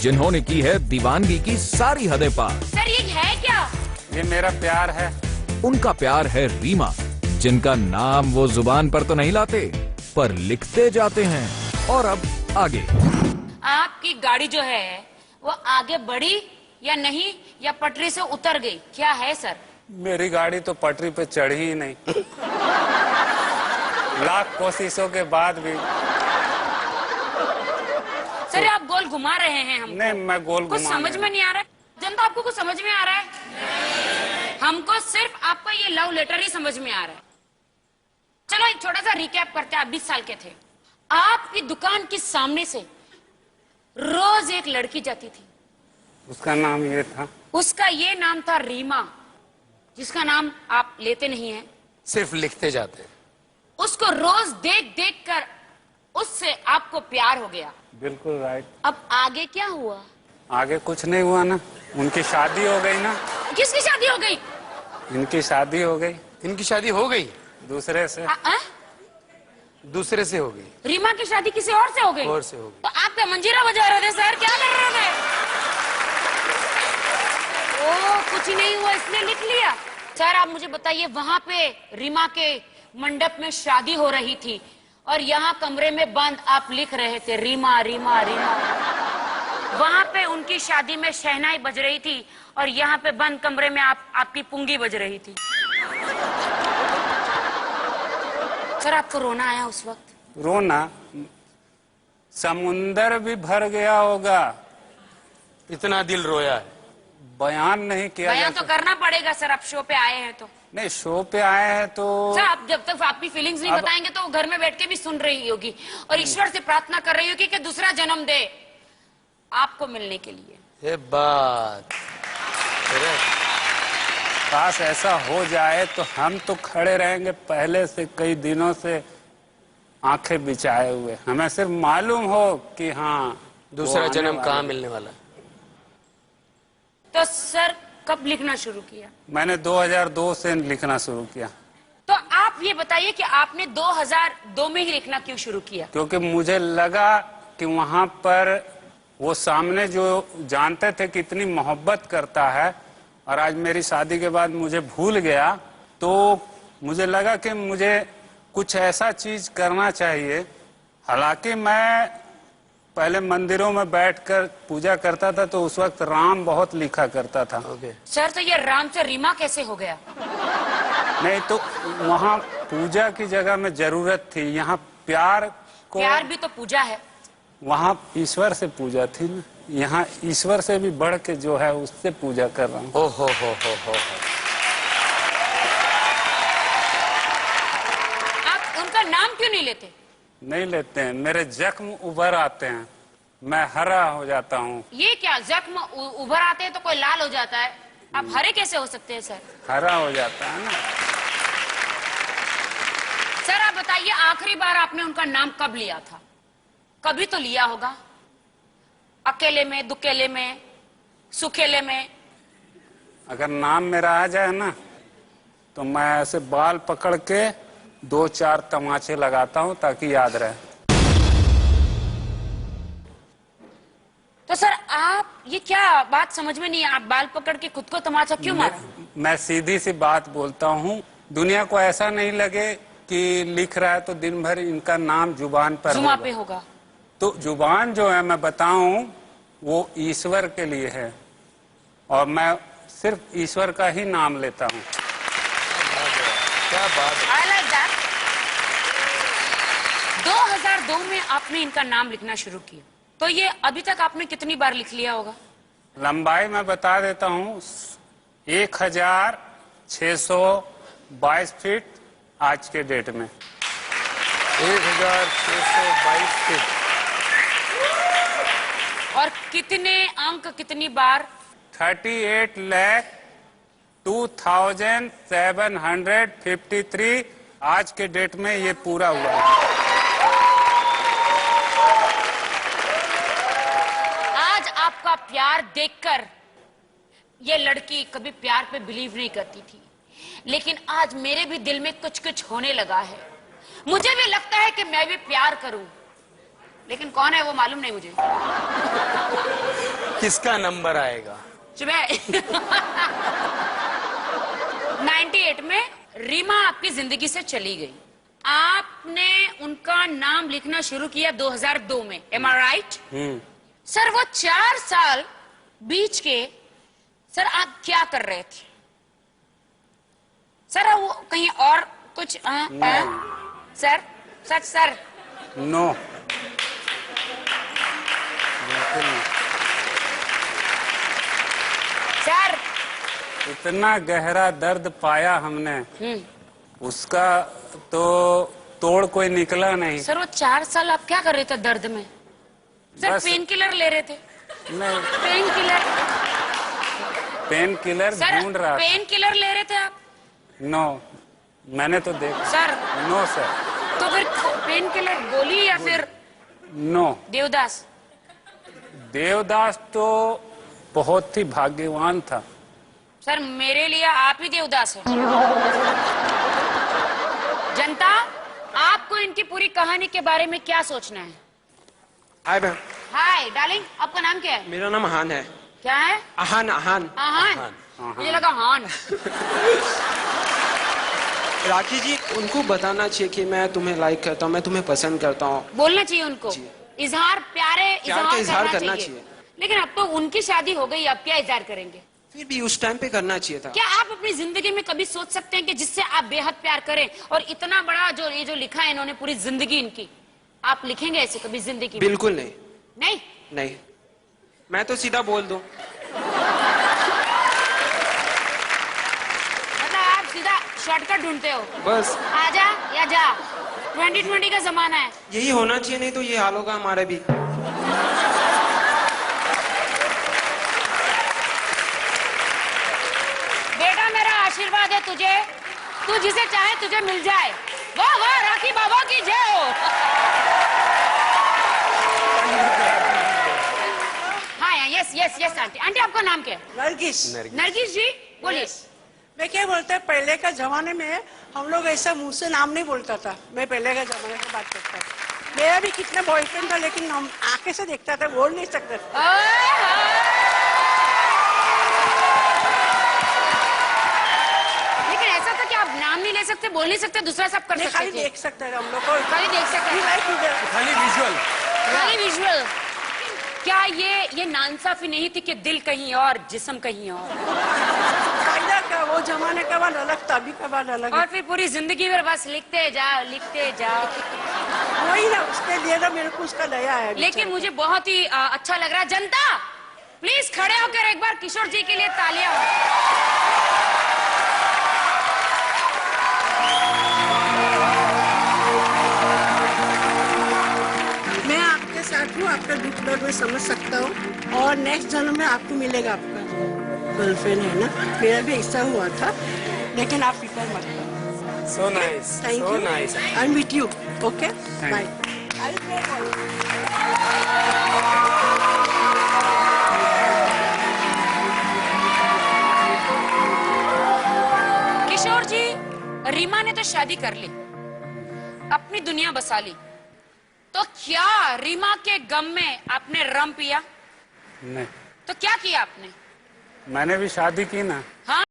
जिन्होंने की है दीवानगी की सारी हदें पार। सर ये है क्या? ये मेरा प्यार है। उनका प्यार है रीमा, जिनका नाम वो जुबान पर तो नहीं लाते पर लिखते जाते हैं। और अब आगे आपकी गाड़ी जो है वो आगे बढ़ी या नहीं, या पटरी से उतर गई, क्या है सर? मेरी गाड़ी तो पटरी पे चढ़ी ही नहीं। लाख कोशिशों के बाद भी। सर आप गोल घुमा रहे हैं हमको। नहीं, मैं गोल कुछ घुमा समझ में नहीं आ रहा है। जनता आपको कुछ समझ में आ रहा है? हमको सिर्फ आपका ये लव लेटर ही समझ में आ रहा है। चलो एक छोटा सा रिकैप करते हैं। आप 20 साल के थे, आपकी दुकान के सामने से रोज एक लड़की जाती थी। उसका नाम ये था। उसका ये नाम था रीमा, जिसका नाम आप लेते नहीं हैं, सिर्फ लिखते जाते हैं। उसको रोज देख देख कर उससे आपको प्यार हो गया। बिल्कुल राइट। अब आगे क्या हुआ? आगे कुछ नहीं हुआ ना, उनकी शादी हो गई ना। किसकी शादी हो गई? इनकी शादी हो गई। इनकी शादी हो गई, दूसरे से। दूसरे से हो गई। रीमा की शादी किसी और से हो गई? और से हो गई। तो आप क्या मंजीरा बजा रहे थे सर? क्या कर रहे थे? ओ कुछ ही नहीं हुआ इसलिए लिख लिया। सर आप मुझे बताइए, वहां पे रीमा के मंडप में शादी हो रही थी और यहाँ कमरे में बंद आप लिख रहे थे रीमा रीमा रीमा। वहां पे उनकी शादी में शहनाई बज रही थी और यहाँ पे बंद कमरे में आपकी पुंगी बज रही थी। सर आपको रोना आया उस वक्त? रोना? समुंदर भी भर गया होगा, इतना दिल रोया है। बयान नहीं किया बयान तो करना पड़ेगा सर, आप शो पे आए हैं तो। नहीं, शो पे आए हैं तो सर आप जब तक आपकी फीलिंग्स नहीं बताएंगे तो घर में बैठ के भी सुन रही होगी और ईश्वर से प्रार्थना कर रही होगी कि दूसरा जन्म दे आपको मिलने के लिए। ये बात काश ऐसा हो जाए तो हम तो खड़े रहेंगे पहले से कई दिनों से आंखें बिछाए हुए। हमें सिर्फ मालूम हो कि हाँ दूसरा जन्म कहाँ मिलने वाला। तो सर कब लिखना शुरू किया? मैंने 2002 से लिखना शुरू किया। तो आप ये बताइए कि आपने 2002 में ही लिखना क्यों शुरू किया? क्योंकि मुझे लगा कि वहां पर वो सामने जो जानते थे कि इतनी मोहब्बत करता है और आज मेरी शादी के बाद मुझे भूल गया, तो मुझे लगा कि मुझे कुछ ऐसा चीज करना चाहिए। हालांकि मैं पहले मंदिरों में बैठकर पूजा करता था तो उस वक्त राम बहुत लिखा करता था। सर तो ये राम से रीमा कैसे हो गया? नहीं तो वहाँ पूजा की जगह में जरूरत थी, यहाँ प्यार को। प्यार भी तो पूजा है। वहाँ ईश्वर से पूजा थी ना, यहाँ ईश्वर से भी बढ़ के जो है उससे पूजा कर रहा हूँ। हो हो। आप उनका नाम क्यों नहीं लेते? नहीं लेते हैं, मेरे जख्म उभर आते हैं, मैं हरा हो जाता हूँ। ये क्या जख्म उभर आते हैं तो कोई लाल हो जाता है, आप हरे कैसे हो सकते हैं सर? हरा हो जाता है ना। सर आप बताइए, आखिरी बार आपने उनका नाम कब लिया था? कभी तो लिया होगा, अकेले में, दुकेले में, सुखेले में। अगर नाम मेरा आ जाए ना तो मैं ऐसे बाल पकड़ के 2-4 तमाचे लगाता हूँ ताकि याद रहे। तो सर आप ये क्या बात समझ में नहीं है, आप बाल पकड़ के खुद को तमाचा क्यों मारा? मैं सीधी सी बात बोलता हूँ, दुनिया को ऐसा नहीं लगे कि लिख रहा है तो दिन भर इनका नाम जुबान पर जुबान पे होगा। तो जुबान जो है मैं बताऊं वो ईश्वर के लिए है और मैं सिर्फ ईश्वर का ही नाम लेता हूँ। क्या बात है। I like that। 2002 में आपने इनका नाम लिखना शुरू किया, तो ये अभी तक आपने कितनी बार लिख लिया होगा? लंबाई मैं बता देता हूँ, 1622 फीट आज के डेट में। 1622 फीट। और कितने अंक, कितनी बार? 38,02,753 आज के डेट में ये पूरा हुआ। आज आपका प्यार देखकर ये लड़की कभी प्यार पे बिलीव नहीं करती थी, लेकिन आज मेरे भी दिल में कुछ कुछ होने लगा है। मुझे भी लगता है कि मैं भी प्यार करूं, लेकिन कौन है वो मालूम नहीं मुझे। किसका नंबर आएगा? सुबह 98 में रीमा आपकी जिंदगी से चली गई। आपने उनका नाम लिखना शुरू किया 2002 में, एम आई राइट? सर वो 4 साल बीच के सर आप क्या कर रहे थे? सर वो कहीं और कुछ सर सच सर? नो, सर इतना गहरा दर्द पाया हमने, उसका तो तोड़ कोई निकला नहीं। सर वो 4 साल आप क्या कर रहे थे दर्द में? सर बस- पेन किलर ले रहे थे? नहीं, पेन किलर सर ढूंढ रहा था। पेन किलर ले रहे थे आप? नो, मैंने तो देखा। सर नो सर, तो फिर पेन किलर गोली या फिर नो। देवदास? देवदास तो बहुत ही भाग्यवान था। सर मेरे लिए आप ही देवदास हैं। जनता, आपको इनकी पूरी कहानी के बारे में क्या सोचना है? हाय मैम, हाय डार्लिंग, आपका नाम क्या है? मेरा नाम अहान है। क्या है? अहान अहान। आहान। मुझे लगा हान। राखी जी, उनको बताना चाहिए कि मैं तुम्हें लाइक करता हूँ, मैं तुम्हें पसंद करता हूँ। बोलना चाहिए उनको, इजहार प्यारे प्यार का इजहार करना चाहिए। लेकिन अब तो उनकी शादी हो गई, अब क्या इजहार करेंगे? फिर भी उस टाइम पे करना चाहिए था। क्या आप अपनी जिंदगी में कभी सोच सकते हैं कि जिससे आप बेहद प्यार करें और इतना बड़ा जो ये जो लिखा है इन्होंने पूरी जिंदगी इनकी, आप लिखेंगे ऐसे कभी जिंदगी में? बिल्कुल नहीं। नहीं। नहीं, मैं तो सीधा बोल दूं। मतलब आप सीधा शॉर्टकट ढूंढते हो? बस आजा या जा, 2020 का जमाना है। यही होना चाहिए, नहीं तो ये हाल होगा हमारे भी। बेटा मेरा आशीर्वाद है तुझे, तू जिसे चाहे तुझे मिल जाए। वाह वाह, राखी बाबा की जय हो। हाँ yes yes yes aunty. Aunty आपका नाम क्या है? नरगिस। नरगिस जी बोलिए। मैं क्या बोलता है, पहले का जमाने में हम लोग ऐसा मुंह से नाम नहीं बोलता था। मैं पहले का जमाने की बात करता था। मेरा भी कितना बॉयफ्रेंड था, लेकिन हम आंखें से देखता था, बोल नहीं सकता था। लेकिन ऐसा था कि आप नाम नहीं ले सकते, बोल नहीं सकते, दूसरा सब कर नहीं, सकते खाली थे? देख सकता था हम लोग को। खाली देख सकते थे। खाली विजुअल। खाली विजुअल। क्या ये नाइंसाफी नहीं थी कि दिल कहीं और जिस्म कहीं और? फायदा का वो जमाने का बाद अलग था, अभी का बाद अलग और है। फिर पूरी जिंदगी भर बस लिखते जाओ लिखते जाओ। वही ना, उसके लिए ना मेरे को उसका दया है। लेकिन मुझे बहुत ही अच्छा लग रहा है। जनता प्लीज खड़े होकर एक बार किशोर जी के लिए तालियां हो। मैं आपके साथ हूँ, आपका दुख दर्द मैं समझ सकता हूँ, और नेक्स्ट जन्म में आपको मिलेगा आपका गर्लफ्रेंड, है ना? मेरा भी ऐसा हुआ था, लेकिन आप फिक्र मत करो। So nice. Thank So you. nice. I am with you. Okay bye. Kishore ji, Reema ने तो शादी कर ली, अपनी दुनिया बसा ली, तो क्या रीमा के गम में आपने रम पिया? नहीं, तो क्या किया आपने? मैंने भी शादी की ना। हाँ